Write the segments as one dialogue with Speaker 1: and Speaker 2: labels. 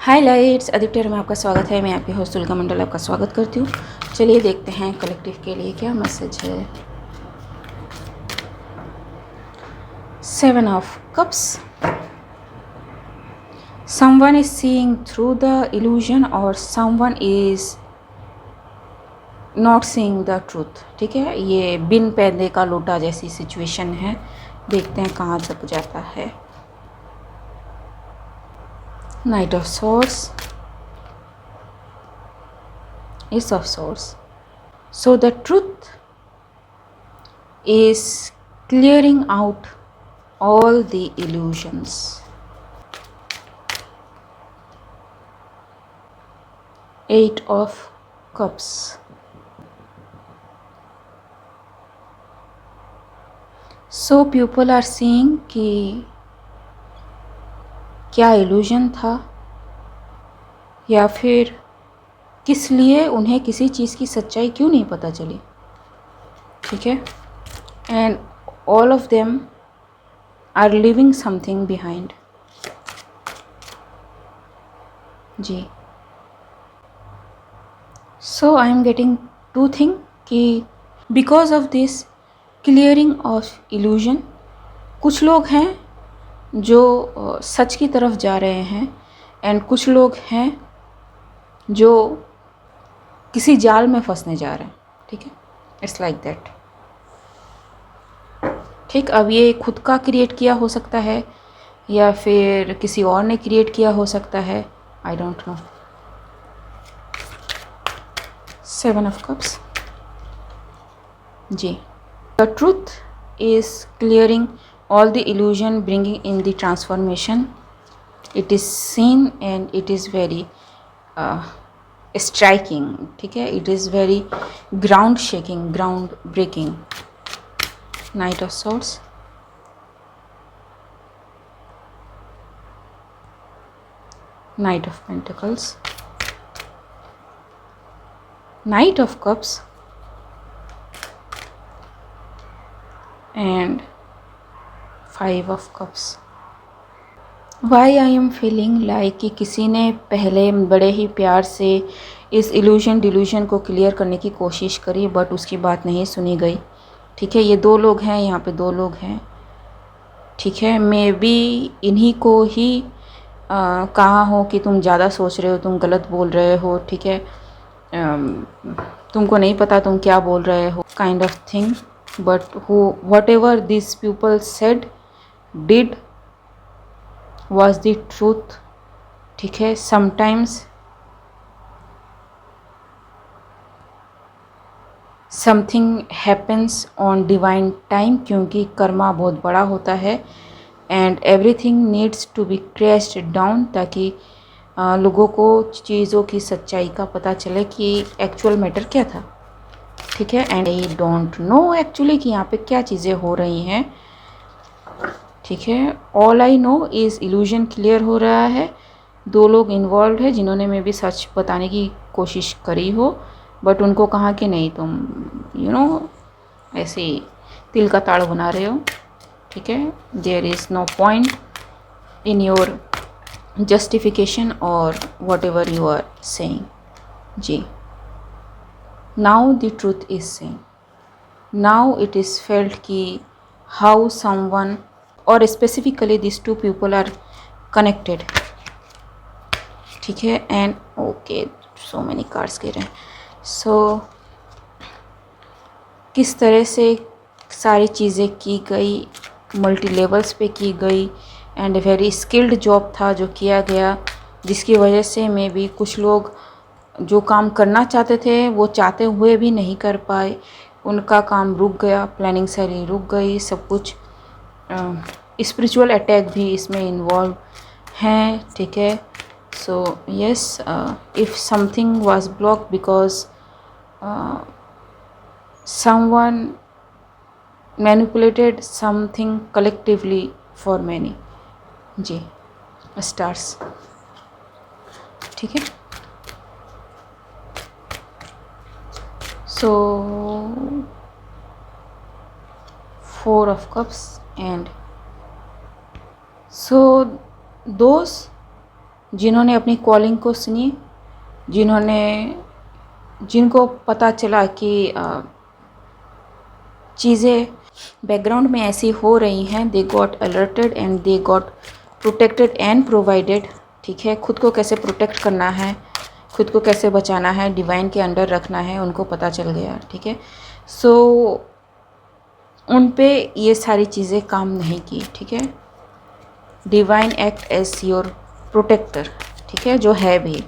Speaker 1: हाय lights, Aditya में आपका स्वागत है। मैं आपकी होस्ट तुलका मंडल आपका स्वागत करती हूँ। चलिए देखते हैं कलेक्टिव के लिए क्या मैसेज है। 7 of cups. Someone is seeing through the illusion और someone is not seeing the truth. ठीक है, ये बिन पैदे का लोटा जैसी सिचुएशन है। देखते हैं कहाँ तक जाता है। Night of source, Ace of Swords. So the truth is clearing out all the illusions. Eight of Cups. So people are seeing कि क्या इल्यूजन था या फिर किस लिए उन्हें किसी चीज़ की सच्चाई क्यों नहीं पता चली। ठीक है, and all of them are living something behind. जी, so I am getting to thing कि because of this clearing of illusion कुछ लोग हैं जो सच की तरफ जा रहे हैं एंड कुछ लोग हैं जो किसी जाल में फंसने जा रहे हैं। ठीक है, इट्स लाइक दैट। ठीक, अब ये खुद का क्रिएट किया हो सकता है या फिर किसी और ने क्रिएट किया हो सकता है, I don't know. 7 of cups. जी, the truth is clearing all the illusion, bringing in the transformation. It is seen and it is very striking. ठीक है, it is very ground shaking, ground breaking. Knight of Swords. Knight of Pentacles. Knight of Cups. And 5 of Cups. Why I am feeling like कि किसी ने पहले बड़े ही प्यार से इस इल्यूजन डिल्यूजन को क्लियर करने की कोशिश करी बट उसकी बात नहीं सुनी गई। ठीक है, ये दो लोग हैं, यहाँ पे दो लोग हैं। ठीक है, मे बी इन्हीं को ही कहा हो कि तुम ज़्यादा सोच रहे हो, तुम गलत बोल रहे हो। ठीक है, तुमको नहीं पता तुम क्या बोल रहे हो, kind of thing. But what ever this people said did was the truth. ठीक है, sometimes something happens on divine time क्योंकि कर्मा बहुत बड़ा होता है and everything needs to be crashed down ताकि लोगों को चीज़ों की सच्चाई का पता चले कि एक्चुअल मैटर क्या था। ठीक है, and I don't no actually कि यहाँ पे क्या चीज़ें हो रही हैं। ठीक है, all I know is illusion clear हो रहा है। दो लोग इन्वॉल्व है जिन्होंने में भी सच बताने की कोशिश करी हो बट उनको कहा कि नहीं, तुम ऐसे तिल का ताड़ बना रहे हो। ठीक है, there is no point in your justification और whatever you are saying. जी, now the truth is saying, now it is felt कि हाउ समवन और specifically this two people are connected. ठीक है, and okay, so many cards गिर रहे हैं। सो किस तरह से सारी चीज़ें की गई, मल्टी लेवल्स पे की गई एंड वेरी स्किल्ड जॉब था जो किया गया, जिसकी वजह से मे बी कुछ लोग जो काम करना चाहते थे वो चाहते हुए भी नहीं कर पाए, उनका काम रुक गया, प्लानिंग सारी रुक गई, सब कुछ। स्पिरिचुअल अटैक भी इसमें इन्वॉल्व हैं। ठीक है, so yes, if something was block because someone manipulated something collectively for many. जी, स्टार्स। ठीक है, सो 4 of Cups and so those जिन्होंने अपनी कॉलिंग को सुनी, जिनको पता चला कि चीज़ें बैकग्राउंड में ऐसी हो रही हैं, they got alerted and they got protected and provided. ठीक है, खुद को कैसे प्रोटेक्ट करना है, खुद को कैसे बचाना है, डिवाइन के अंडर रखना है, उनको पता चल गया। ठीक है, सो उन पे ये सारी चीज़ें काम नहीं की। ठीक है, divine act as your protector. ठीक है, जो है भी।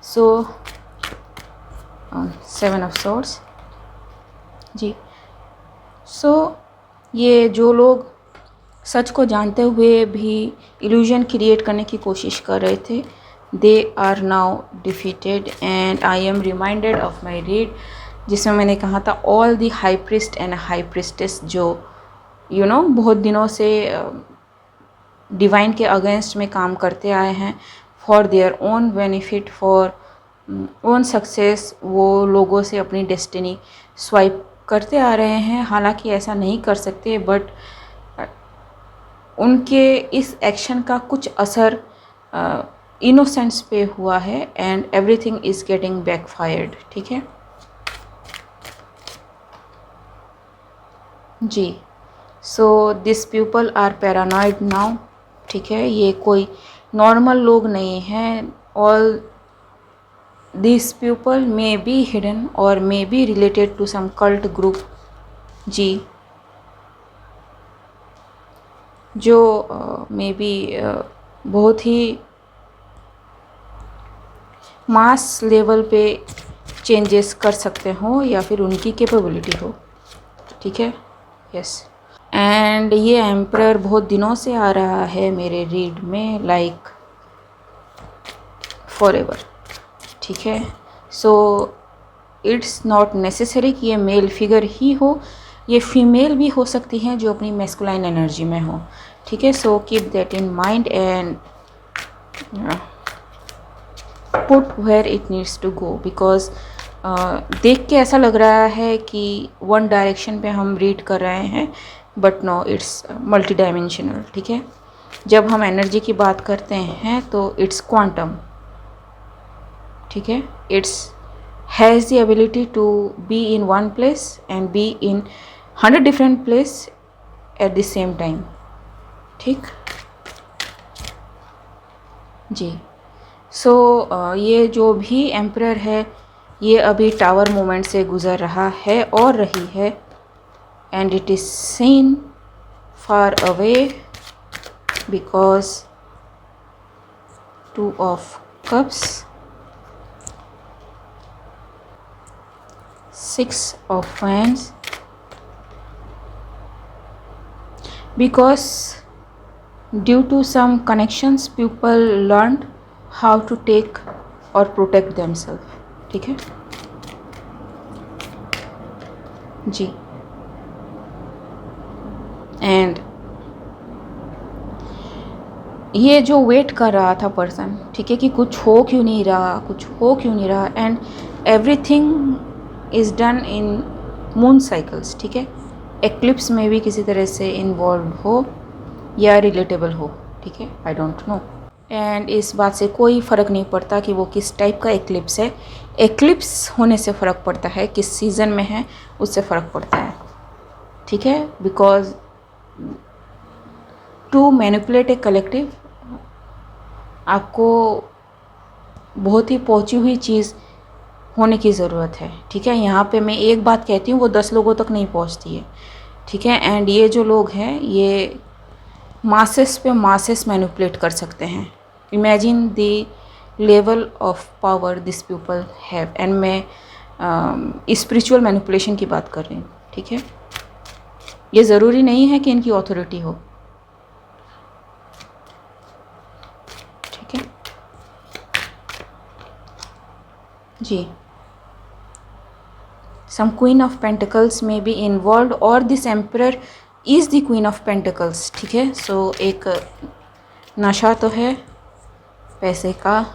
Speaker 1: सो 7 ऑफ सॉर्ड्स जी। सो ये जो लोग सच को जानते हुए भी इल्यूजन क्रिएट करने की कोशिश कर रहे थे, they are now defeated and I am reminded of my read, जिसमें मैंने कहा था all the high priest and high priestess जो बहुत दिनों से डिवाइन के अगेंस्ट में काम करते आए हैं for their own benefit, for own success, वो लोगों से अपनी डेस्टिनी स्वाइप करते आ रहे हैं। हालांकि ऐसा नहीं कर सकते, बट उनके इस एक्शन का कुछ असर इनोसेंट्स पे हुआ है and everything is getting backfired. ठीक है जी। So this people are paranoid now. ठीक है, ये कोई नॉर्मल लोग नहीं हैं। All this people may be hidden और मे be related to some cult group जी, जो मे बी बहुत ही मास लेवल पे चेंजेस कर सकते हो या फिर उनकी कैपेबिलिटी हो। ठीक है, यस। एंड ये एम्परर बहुत दिनों से आ रहा है मेरे रीड में, लाइक फॉरएवर। ठीक है, सो इट्स नॉट नेसेसरी कि ये मेल फिगर ही हो, ये फीमेल भी हो सकती हैं जो अपनी मैस्कुलाइन एनर्जी में हो। ठीक है, so keep that in mind and put where it needs to go, because देख के ऐसा लग रहा है कि वन डायरेक्शन पे हम रीड कर रहे हैं, but no, it's multi dimensional. ठीक है, जब हम एनर्जी की बात करते हैं तो इट्स क्वांटम। ठीक है, it's has the ability to be in one place and be in 100 different place at the same time. ठीक जी। सो ये जो भी एम्परर है, ये अभी टावर मोमेंट से गुज़र रहा है और रही है, and it is scene far away because 2 of cups, 6 of wands, because due to some connections people learned how to take or protect themselves। ठीक है जी। एंड ये जो वेट कर रहा था पर्सन, ठीक है, कि कुछ हो क्यों नहीं रहा, कुछ हो क्यों नहीं रहा, and everything is done in moon cycles. ठीक है, एक्लिप्स में भी किसी तरह से इन्वॉल्व हो या रिलेटेबल हो। ठीक है, आई डोंट नो, एंड इस बात से कोई फ़र्क नहीं पड़ता कि वो किस टाइप का एक्लिप्स है। एक्लिप्स होने से फ़र्क पड़ता है, किस सीज़न में है उससे फ़र्क पड़ता है। ठीक है, because to manipulate a collective आपको बहुत ही पहुंची हुई चीज़ होने की ज़रूरत है। ठीक है, यहाँ पे मैं एक बात कहती हूँ, वो 10 लोगों तक नहीं पहुँचती है। ठीक है, एंड ये जो लोग हैं ये मासेस पे मासेस मैनिपुलेट कर सकते हैं। Imagine the level of power this people have, and मैं स्पिरिचुअल मैनिपुलेशन की बात कर रही हूँ। ठीक है, ये ज़रूरी नहीं है कि इनकी ऑथोरिटी हो। ठीक है जी। सम क्वीन ऑफ पेंटिकल्स में बी इन्वॉल्व और this emperor is the queen of pentacles. ठीक है, सो एक नशा तो है पैसे का,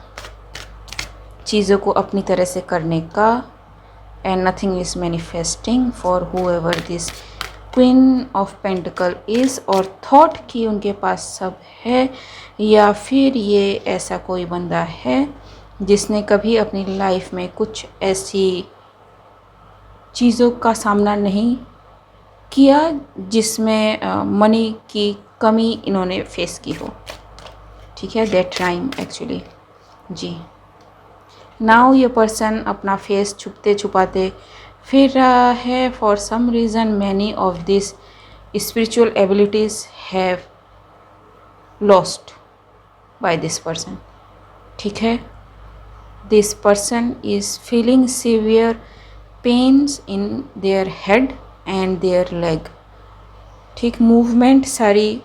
Speaker 1: चीज़ों को अपनी तरह से करने का, and nothing is manifesting for whoever this queen of pentacle is, और थॉट कि उनके पास सब है, या फिर ये ऐसा कोई बंदा है जिसने कभी अपनी लाइफ में कुछ ऐसी चीज़ों का सामना नहीं किया जिसमें मनी की कमी इन्होंने फेस की हो। ठीक है, दैट राइम एक्चुअली जी। नाउ ये पर्सन अपना फेस छुपते छुपाते फिर रहा है। For some reason many of this spiritual abilities have lost by this person. ठीक है, this person is feeling severe pains in their head and their leg. ठीक, मूवमेंट सारी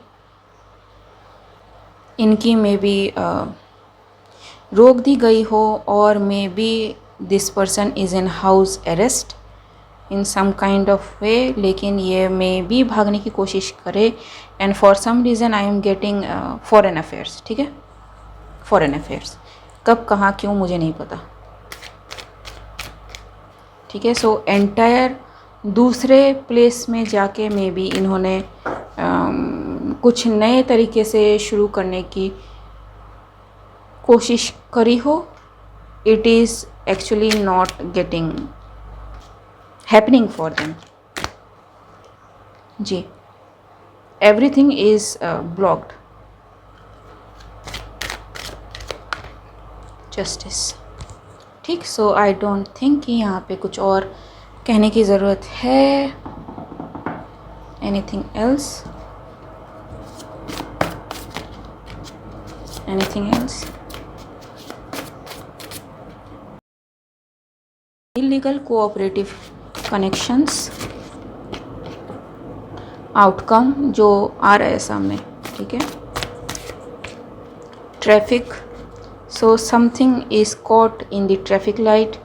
Speaker 1: इनकी में भी रोक दी गई हो, और may be this person is in house arrest in some kind of way, लेकिन ये मे भी भागने की कोशिश करे। And for some reason I am getting foreign affairs. ठीक है, फॉरेन अफेयर्स कब कहाँ क्यों मुझे नहीं पता। ठीक है, सो एंटायर दूसरे प्लेस में जाके मे बी इन्होंने कुछ नए तरीके से शुरू करने की कोशिश करी हो। It is actually not getting happening for them जी। Everything is blocked. जस्टिस। ठीक, सो आई डोंट थिंक कि यहाँ पे कुछ और कहने की ज़रूरत है। Anything else? Anything else? Illegal cooperative connections outcome जो आ रहा है सामने। ठीक है, traffic, so something is caught in the traffic light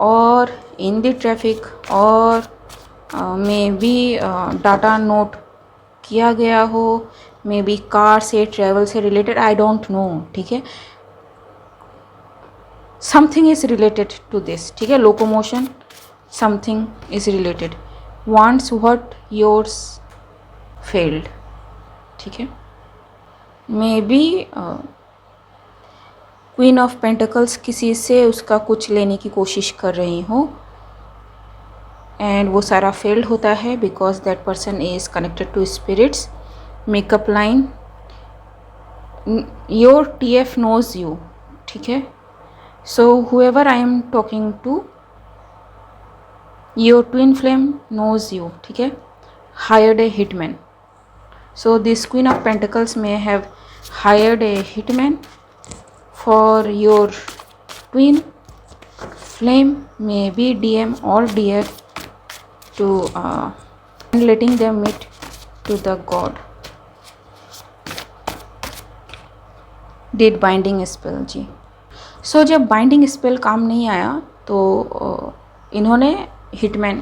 Speaker 1: और इन द ट्रैफिक, और मे बी डाटा नोट किया गया हो, मे बी कार से ट्रैवल से रिलेटेड, आई डोंट नो। ठीक है, something is related to this. ठीक है, locomotion, something is related. Wants what yours failed. ठीक है, maybe queen of pentacles किसी से उसका कुछ लेने की कोशिश कर रही हो, एंड वो सारा फेल्ड होता है because that person is connected to spirits. Makeup line, your TF knows you. ठीक है, सो whoever I am talking to, your twin flame knows you. ठीक है, hired a hitman. So this Queen of Pentacles may have hired a hitman for your twin flame, maybe DM or dear, to letting them meet to the god. Did binding spell जी। सो जब binding spell काम नहीं आया तो इन्होंने hitman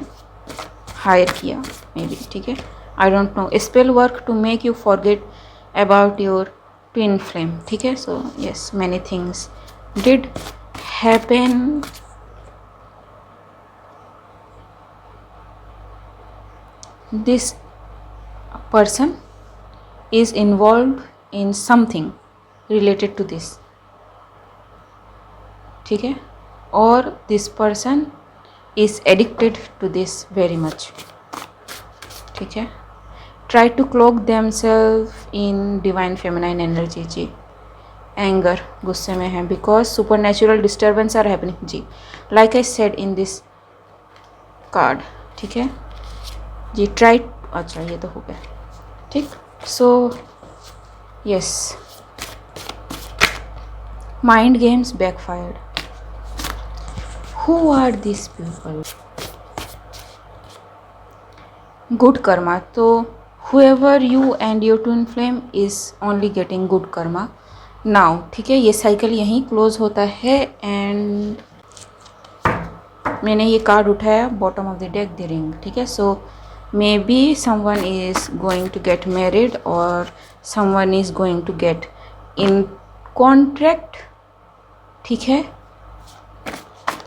Speaker 1: higher किया may be. ठीक है, I don't know. Spell work to make you forget about your twin flame. ठीक है, so yes, many things did happen. This person is involve in something related to this. ठीक है, और this person is addicted to this very much. ठीक है, try to cloak them self in divine feminine energy जी। Anger, गुस्से में है because super natural disturbance are happening जी, like I said in this card. ठीक है जी, ट्राई, अच्छा ये तो हो गया। ठीक, so yes, mind games backfired. Who are these people? Good karma. तो whoever you and your twin flame is only getting good karma now. ठीक है, ये साइकिल यहीं क्लोज होता है। एंड मैंने ये कार्ड उठाया, bottom of the deck, the ring. ठीक है, so may be someone is going to get married और someone is going to get in contract. ठीक है,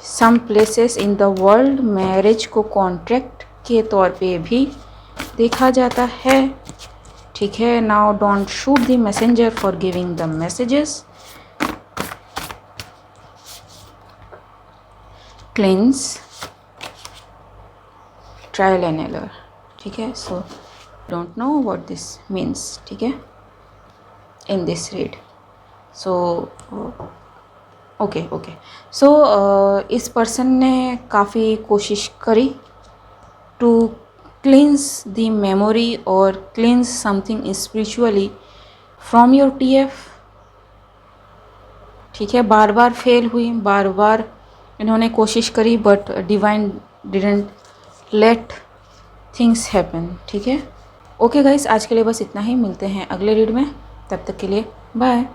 Speaker 1: some places in the world marriage को कॉन्ट्रैक्ट के तौर पे भी देखा जाता है। ठीक है, now don't shoot the messenger for giving the messages. Cleanse, trial and error. ठीक है, so don't know what this means. ठीक है, in this read. So okay okay, so इस पर्सन ने काफ़ी कोशिश करी टू क्लींस द मेमोरी और क्लींस something spiritually from your TF. ठीक है, बार बार फेल हुई, बार बार इन्होंने कोशिश करी, but divine didn't let things happen. ठीक है, ओके गाइस, आज के लिए बस इतना ही। मिलते हैं अगले रीड में, तब तक के लिए बाय।